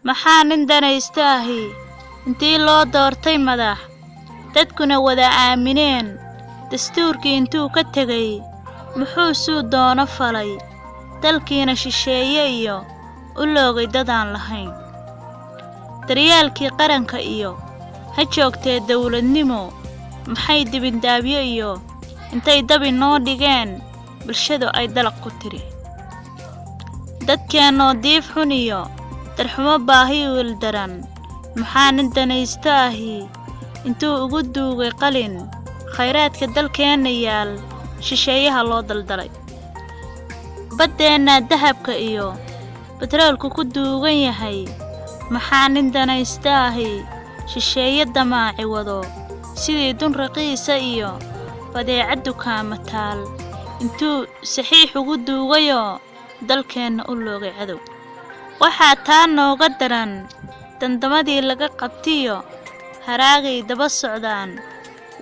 maxaa nin danaysta ahi intii loo doortay madax dadkuna wada aamineen dastuurkii intuu ka tegay muxuu suu doono falay dalkiina shisheeye iyo u loogay dadaan lahayn daryaalkii qaranka iyo ha joogtee dawladnimo maxay dibindaabyo iyo intay dabi noo dhigeen bulshadu ay dalaq ku tiri dadkeennoo diif xun iyo darxumo baahi wildaran maxaa nin danaysta ahi intuu ugu duugay qalin khayraadka dalkeenna yaal shisheeyaha loo daldalay baddeenna dahabka iyo batroolku ku duugan yahay maxaa nin danaysta ahi shisheeye damaaci wado sidii dun raqiisa iyo badeecad dukaama taal intuu saxiix ugu duugayoo dalkeenna u loogay cadow waxaa taa nooga daran dandamadii laga qabtiyo haraagay daba socdaan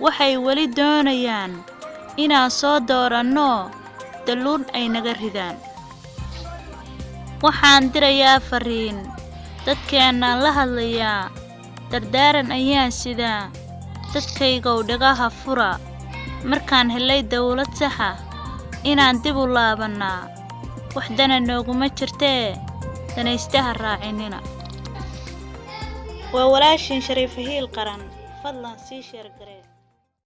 waxay weli doonayaan inaan soo dooranno dalluun ay naga ridaan waxaan dirayaa fariin dadkeennaan la hadlayaa dardaaran ayaan sidaa dadkaygow dhagaha fura markaan helay dawlad saxa inaan dib u laabannaa wax dana nooguma jirtee danaystaha raacinina waa walaashin Shariif Hiil Qaran fadlan sii sheer garee